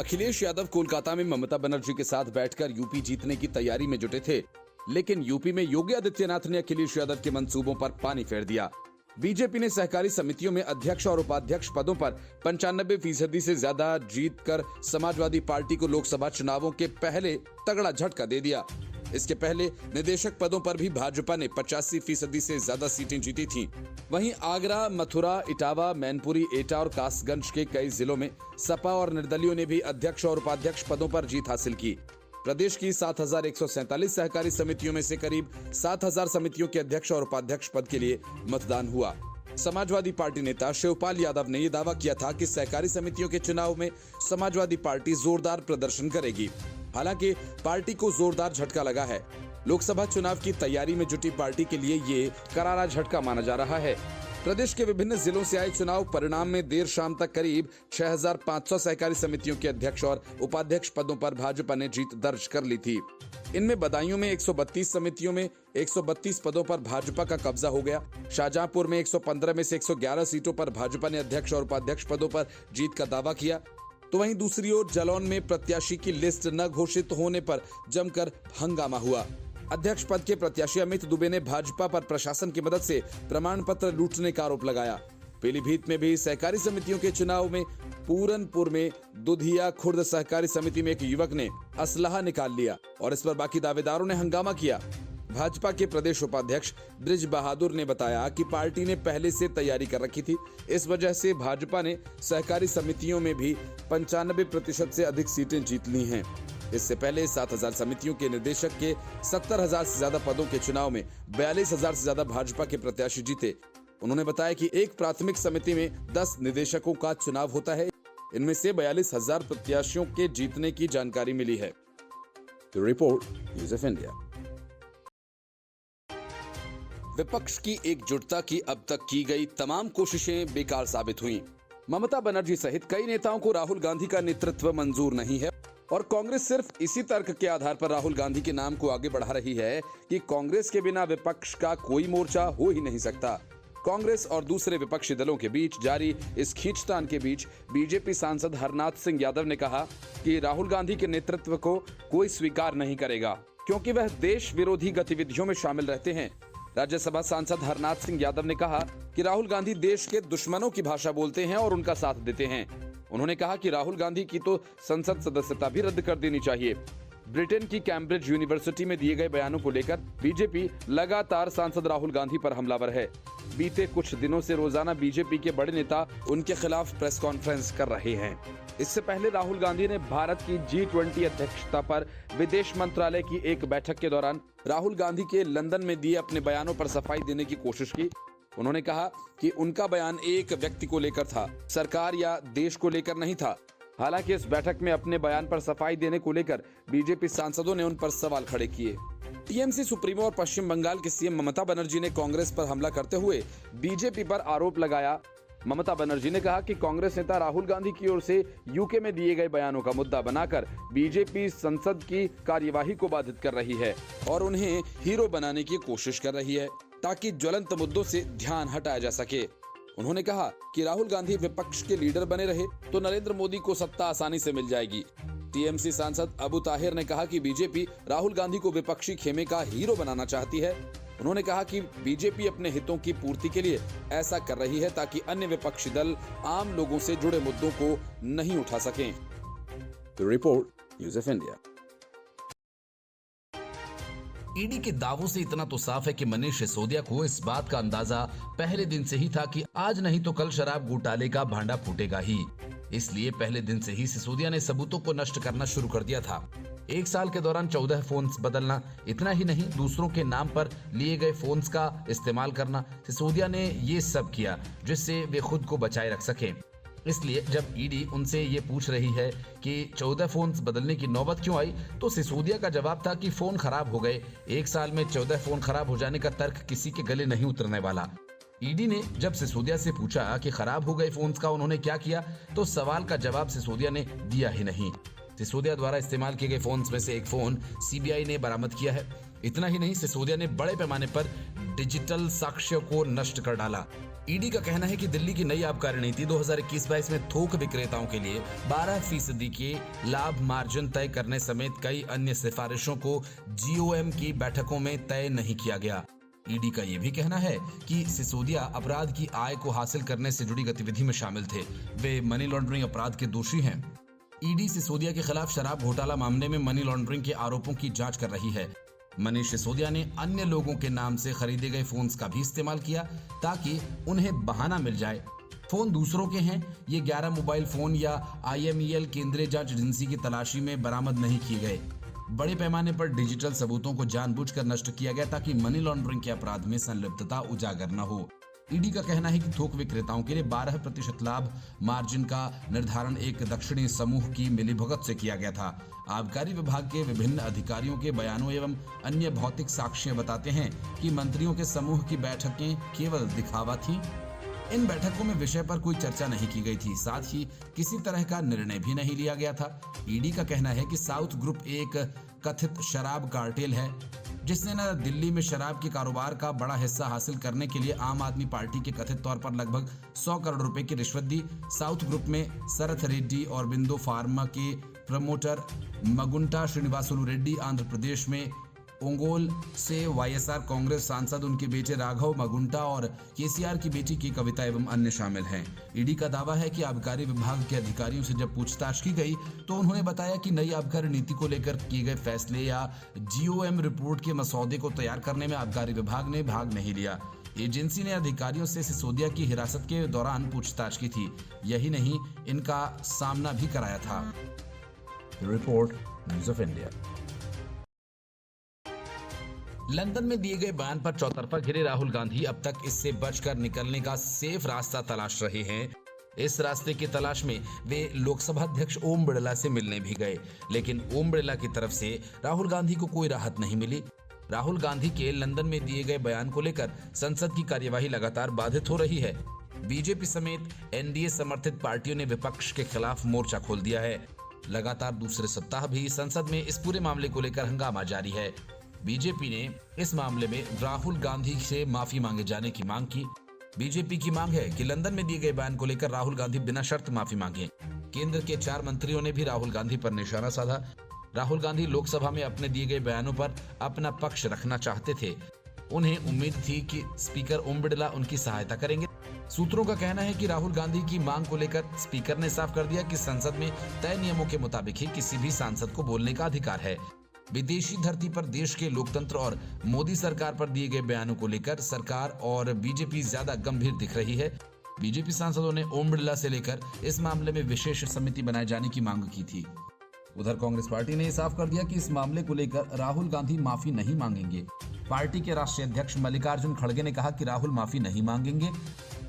अखिलेश यादव कोलकाता में ममता बनर्जी के साथ बैठकर यूपी जीतने की तैयारी में जुटे थे, लेकिन यूपी में योगी आदित्यनाथ ने अखिलेश यादव के मंसूबों पर पानी फेर दिया। बीजेपी ने सहकारी समितियों में अध्यक्ष और उपाध्यक्ष पदों पर 95% से ज्यादा जीत कर समाजवादी पार्टी को लोकसभा चुनावों के पहले तगड़ा झटका दे दिया। इसके पहले निदेशक पदों पर भी भाजपा ने 85% से ज्यादा सीटें जीती थीं। वहीं आगरा, मथुरा, इटावा, मैनपुरी, एटा और कासगंज के कई जिलों में सपा और निर्दलियों ने भी अध्यक्ष और उपाध्यक्ष पदों पर जीत हासिल की। प्रदेश की 7147 सहकारी समितियों में से करीब 7000 समितियों के अध्यक्ष और उपाध्यक्ष पद के लिए मतदान हुआ। समाजवादी पार्टी नेता शिवपाल यादव ने यह दावा किया था कि सहकारी समितियों के चुनाव में समाजवादी पार्टी जोरदार प्रदर्शन करेगी। हालांकि पार्टी को जोरदार झटका लगा है। लोकसभा चुनाव की तैयारी में जुटी पार्टी के लिए ये करारा झटका माना जा रहा है। प्रदेश के विभिन्न जिलों से आए चुनाव परिणाम में देर शाम तक करीब 6500 सहकारी समितियों के अध्यक्ष और उपाध्यक्ष पदों पर भाजपा ने जीत दर्ज कर ली थी। इनमें बदायूं में 132 समितियों में 132 पदों पर भाजपा का कब्जा हो गया। शाहजहांपुर में 115 में से 111 सीटों पर भाजपा ने अध्यक्ष और उपाध्यक्ष पदों पर जीत का दावा किया। तो वहीं दूसरी ओर जालौन में प्रत्याशी की लिस्ट न घोषित होने पर जमकर हंगामा हुआ। अध्यक्ष पद के प्रत्याशी अमित दुबे ने भाजपा पर प्रशासन की मदद से प्रमाण पत्र लूटने का आरोप लगाया। पीलीभीत में भी सहकारी समितियों के चुनाव में पूरनपुर में दुधिया खुर्द सहकारी समिति में एक युवक ने असलहा निकाल लिया और इस पर बाकी दावेदारों ने हंगामा किया। भाजपा के प्रदेश उपाध्यक्ष ब्रिज बहादुर ने बताया कि पार्टी ने पहले से तैयारी कर रखी थी। इस वजह से भाजपा ने सहकारी समितियों में भी 95% से अधिक सीटें जीत ली हैं। इससे पहले 7000 समितियों के निदेशक के 70,000 से ज्यादा पदों के चुनाव में 42,000 से ज्यादा भाजपा के प्रत्याशी जीते। उन्होंने बताया कि एक प्राथमिक समिति में 10 निदेशकों का चुनाव होता है। इनमें से 42,000 प्रत्याशियों के जीतने की जानकारी मिली है। Report news of India. विपक्ष की एकजुटता की अब तक की गई तमाम कोशिशें बेकार साबित हुई। ममता बनर्जी सहित कई नेताओं को राहुल गांधी का नेतृत्व मंजूर नहीं है और कांग्रेस सिर्फ इसी तर्क के आधार पर राहुल गांधी के नाम को आगे बढ़ा रही है कि कांग्रेस के बिना विपक्ष का कोई मोर्चा हो ही नहीं सकता। कांग्रेस और दूसरे विपक्षी दलों के बीच जारी इस खींचतान के बीच बीजेपी सांसद हरनाथ सिंह यादव ने कहा कि राहुल गांधी के नेतृत्व को कोई स्वीकार नहीं करेगा क्योंकि वह देश विरोधी गतिविधियों में शामिल रहते हैं। राज्यसभा सांसद हरनाथ सिंह यादव ने कहा कि राहुल गांधी देश के दुश्मनों की भाषा बोलते हैं और उनका साथ देते हैं। उन्होंने कहा कि राहुल गांधी की तो संसद सदस्यता भी रद्द कर देनी चाहिए। ब्रिटेन की कैम्ब्रिज यूनिवर्सिटी में दिए गए बयानों को लेकर बीजेपी लगातार सांसद राहुल गांधी पर हमलावर है। बीते कुछ दिनों से रोजाना बीजेपी के बड़े नेता उनके खिलाफ प्रेस कॉन्फ्रेंस कर रहे हैं। इससे पहले राहुल गांधी ने भारत की G20 अध्यक्षता पर विदेश मंत्रालय की एक बैठक के दौरान राहुल गांधी के लंदन में दिए अपने बयानों पर सफाई देने की कोशिश की। उन्होंने कहा कि उनका बयान एक व्यक्ति को लेकर था, सरकार या देश को लेकर नहीं था। हालांकि इस बैठक में अपने बयान पर सफाई देने को लेकर बीजेपी सांसदों ने उन पर सवाल खड़े किए। टीएमसी सुप्रीमो और पश्चिम बंगाल की सीएम ममता बनर्जी ने कांग्रेस पर हमला करते हुए बीजेपी पर आरोप लगाया। ममता बनर्जी ने कहा कि कांग्रेस नेता राहुल गांधी की ओर से यूके में दिए गए बयानों का मुद्दा बनाकर बीजेपी संसद की कार्यवाही को बाधित कर रही है और उन्हें हीरो बनाने की कोशिश कर रही है ताकि ज्वलंत मुद्दों से ध्यान हटाया जा सके। उन्होंने कहा कि राहुल गांधी विपक्ष के लीडर बने रहे तो नरेंद्र मोदी को सत्ता आसानी से मिल जाएगी। टीएमसी सांसद अबू ताहिर ने कहा कि बीजेपी राहुल गांधी को विपक्षी खेमे का हीरो बनाना चाहती है। उन्होंने कहा कि बीजेपी अपने हितों की पूर्ति के लिए ऐसा कर रही है ताकि अन्य विपक्षी दल आम लोगों से जुड़े मुद्दों को नहीं उठा सकें। Report news of India. ED के दावों से इतना तो साफ है कि मनीष सिसोदिया को इस बात का अंदाजा पहले दिन से ही था कि आज नहीं तो कल शराब घोटाले का भांडा फूटेगा ही। इसलिए पहले दिन से ही सिसोदिया ने सबूतों को नष्ट करना शुरू कर दिया था। 1 साल के दौरान 14 फोन्स बदलना, इतना ही नहीं दूसरों के नाम पर लिए गए फोन्स का इस्तेमाल करना, सिसोदिया ने ये सब किया जिससे वे खुद को बचाए रख सके। इसलिए जब ईडी उनसे ये पूछ रही है कि 14 फोन्स बदलने की नौबत क्यों आई, तो सिसोदिया का जवाब था कि फोन खराब हो गए। 1 साल में 14 फोन खराब हो जाने का तर्क किसी के गले नहीं उतरने वाला। ईडी ने जब सिसोदिया से पूछा कि खराब हो गए फोन्स का उन्होंने क्या किया, तो सवाल का जवाब सिसोदिया ने दिया ही नहीं। सिसोदिया द्वारा इस्तेमाल किए गए फोन्स में से एक फोन सीबीआई ने बरामद किया है। इतना ही नहीं, सिसोदिया ने बड़े पैमाने पर डिजिटल साक्ष्यों को नष्ट कर डाला। ईडी का कहना है कि दिल्ली की नई आबकारी नीति 2021-22 में थोक विक्रेताओं के लिए 12% के लाभ मार्जिन तय करने समेत कई अन्य सिफारिशों को जीओएम की बैठकों में तय नहीं किया गया। ईडी का यह भी कहना है कि सिसोदिया अपराध की आय को हासिल करने से जुड़ी गतिविधि में शामिल थे। वे मनी लॉन्ड्रिंग अपराध के दोषी हैं। ईडी सिसोदिया के खिलाफ शराब घोटाला मामले में मनी लॉन्ड्रिंग के आरोपों की जांच कर रही है। मनीष सिसोदिया ने अन्य लोगों के नाम से खरीदे गए फोन्स का भी इस्तेमाल किया ताकि उन्हें बहाना मिल जाए। फोन दूसरों के हैं। ये 11 मोबाइल फोन या IMEL केंद्रीय जांच एजेंसी की तलाशी में बरामद नहीं किए गए। बड़े पैमाने पर डिजिटल सबूतों को जानबूझकर नष्ट किया गया ताकि मनी लॉन्ड्रिंग के अपराध में संलिप्तता उजागर न हो। ईडी का कहना है कि थोक विक्रेताओं के लिए 12% लाभ मार्जिन का निर्धारण एक दक्षिणी समूह की मिलीभगत से किया गया था। आबकारी विभाग के विभिन्न अधिकारियों के बयानों एवं अन्य भौतिक साक्ष्य बताते हैं कि मंत्रियों के समूह की बैठकें केवल दिखावा थी। इन बैठकों में विषय पर कोई चर्चा नहीं की गई थी, साथ ही किसी तरह का निर्णय भी नहीं लिया गया था। ईडी का कहना है कि साउथ ग्रुप एक कथित शराब कार्टेल है जिसने न दिल्ली में शराब के कारोबार का बड़ा हिस्सा हासिल करने के लिए आम आदमी पार्टी के कथित तौर पर लगभग 100 करोड़ रुपए की रिश्वत दी। साउथ ग्रुप में सरथ रेड्डी और बिंदु फार्मा के प्रमोटर मगुंटा श्रीनिवासुलु रेड्डी, आंध्र प्रदेश में ओंगोल से YSR कांग्रेस सांसद उनके बेटे राघव मगुंटा और KCR की बेटी की कविता एवं अन्य शामिल हैं। ईडी का दावा है कि आबकारी विभाग के अधिकारियों से जब पूछताछ की गई तो उन्होंने बताया कि नई आबकारी नीति को लेकर किए गए फैसले या GOM रिपोर्ट के मसौदे को तैयार करने में आबकारी विभाग ने भाग नहीं लिया। एजेंसी ने अधिकारियों से सिसोदिया की हिरासत के दौरान पूछताछ की थी। यही नहीं, इनका सामना भी कराया था। Report news of India. London में दिए गए बयान पर चौतरफा घिरे राहुल गांधी अब तक इससे बचकर निकलने का सेफ रास्ता तलाश रहे हैं। इस रास्ते की तलाश में वे लोकसभा अध्यक्ष ओम बिड़ला से मिलने भी गए, लेकिन ओम बिड़ला की तरफ से राहुल गांधी को कोई राहत नहीं मिली। राहुल गांधी के लंदन में दिए गए बयान को लेकर संसद की कार्यवाही लगातार बाधित हो रही है। बीजेपी समेत NDA समर्थित पार्टियों ने विपक्ष के खिलाफ मोर्चा खोल दिया है। लगातार दूसरे सप्ताह भी संसद में इस पूरे मामले को लेकर हंगामा जारी है। बीजेपी ने इस मामले में राहुल गांधी से माफी मांगे जाने की मांग की। बीजेपी की मांग है कि लंदन में दिए गए बयान को लेकर राहुल गांधी बिना शर्त माफी मांगे। केंद्र के 4 मंत्रियों ने भी राहुल गांधी पर निशाना साधा। राहुल गांधी लोकसभा में अपने दिए गए बयानों पर अपना पक्ष रखना चाहते थे। उन्हें उम्मीद थी कि स्पीकर ओम बिड़ला उनकी सहायता करेंगे। सूत्रों का कहना है कि राहुल गांधी की मांग को लेकर स्पीकर ने साफ कर दिया कि संसद में तय नियमों के मुताबिक ही किसी भी सांसद को बोलने का अधिकार है। विदेशी धरती पर देश के लोकतंत्र और मोदी सरकार पर दिए गए बयानों को लेकर सरकार और बीजेपी ज्यादा गंभीर दिख रही है। बीजेपी सांसदों ने ओम बिड़ला से लेकर इस मामले में विशेष समिति बनाए जाने की मांग की थी। उधर कांग्रेस पार्टी ने साफ कर दिया कि इस मामले को लेकर राहुल गांधी माफी नहीं मांगेंगे। पार्टी के राष्ट्रीय अध्यक्ष मल्लिकार्जुन खड़गे ने कहा कि राहुल माफी नहीं मांगेंगे।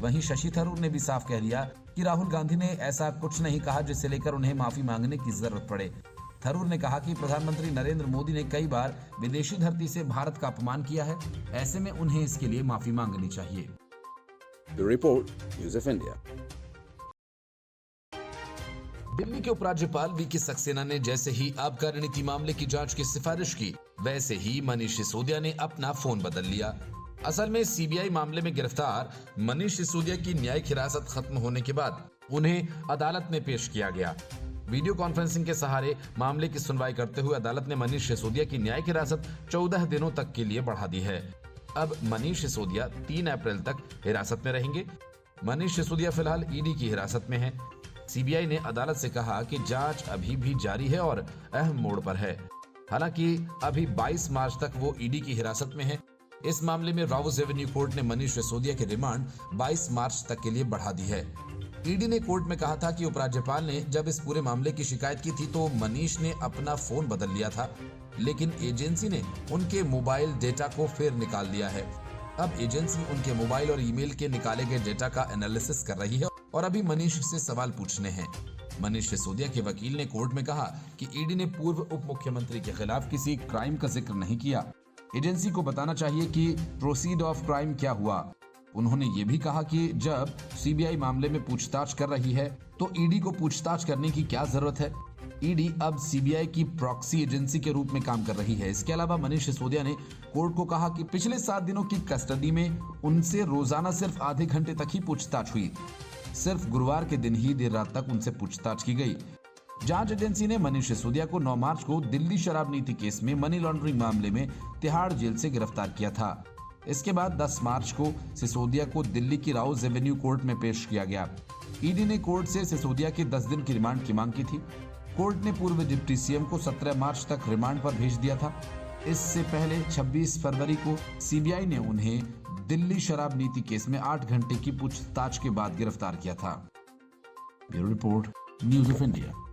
वहीं शशि थरूर ने भी साफ कह दिया कि राहुल गांधी ने ऐसा कुछ नहीं कहा जिसे लेकर उन्हें माफी मांगने की जरूरत पड़े। थरूर ने कहा कि प्रधानमंत्री नरेंद्र मोदी ने कई बार विदेशी धरती से भारत का अपमान किया है, ऐसे में उन्हें इसके लिए माफी मांगनी चाहिए। Report news of India. Delhi के उपराज्यपाल VK सक्सेना ने जैसे ही आबकारी नीति मामले की जांच की सिफारिश की, वैसे ही मनीष सिसोदिया ने अपना फोन बदल लिया। असल में CBI मामले में गिरफ्तार मनीष सिसोदिया की न्यायिक हिरासत खत्म होने के बाद उन्हें अदालत में पेश किया गया। वीडियो कॉन्फ्रेंसिंग के सहारे मामले की सुनवाई करते हुए अदालत ने मनीष सिसोदिया की न्यायिक हिरासत 14 दिनों तक के लिए बढ़ा दी है। अब मनीष सिसोदिया 3 अप्रैल तक हिरासत में रहेंगे। मनीष सिसोदिया फिलहाल ED की हिरासत में है। CBI ने अदालत से कहा कि जांच अभी भी जारी है और अहम मोड़ पर है। हालांकि अभी 22 मार्च तक वो ED की हिरासत में है। इस मामले में राउज एवेन्यू कोर्ट ने मनीष सिसोदिया की रिमांड 22 मार्च तक के लिए बढ़ा दी है। ED ने कोर्ट में कहा था कि उपराज्यपाल ने जब इस पूरे मामले की शिकायत की थी तो मनीष ने अपना फोन बदल लिया था, लेकिन एजेंसी ने उनके मोबाइल डेटा को फिर निकाल लिया है। अब एजेंसी उनके मोबाइल और ईमेल के निकाले गए डेटा का एनालिसिस कर रही है और अभी मनीष से सवाल पूछने हैं। मनीष सिसोदिया के वकील ने कोर्ट में कहा कि ED ने पूर्व उप मुख्यमंत्री के खिलाफ किसी क्राइम का जिक्र नहीं किया। एजेंसी को बताना चाहिए कि प्रोसीड ऑफ क्राइम क्या हुआ। उन्होंने ये भी कहा कि जब CBI मामले में पूछताछ कर रही है तो ED को पूछताछ करने की क्या जरूरत है। ईडी अब सीबीआई की प्रॉक्सी एजेंसी के रूप में काम कर रही है। इसके अलावा मनीष सिसोदिया ने कोर्ट को कहा कि पिछले 7 दिनों की कस्टडी में उनसे रोजाना सिर्फ आधे घंटे तक ही पूछताछ हुई। सिर्फ गुरुवार के दिन ही देर रात तक उनसे पूछताछ की गई। जांच एजेंसी ने मनीष सिसोदिया को 9 मार्च को दिल्ली शराब नीति केस में मनी लॉन्ड्रिंग मामले में तिहाड़ जेल से गिरफ्तार किया था। इसके बाद 10 मार्च को सिसोदिया को दिल्ली की राउज एवेन्यू कोर्ट में पेश किया गया। ईडी ने कोर्ट से सिसोदिया के 10 दिन की रिमांड की मांग की थी। कोर्ट ने पूर्व डिप्टी सीएम को 17 मार्च तक रिमांड पर भेज दिया था। इससे पहले 26 फरवरी को सीबीआई ने उन्हें दिल्ली शराब नीति केस में 8 घंटे की पूछताछ के बाद गिरफ्तार किया था। Bureau report, news of India.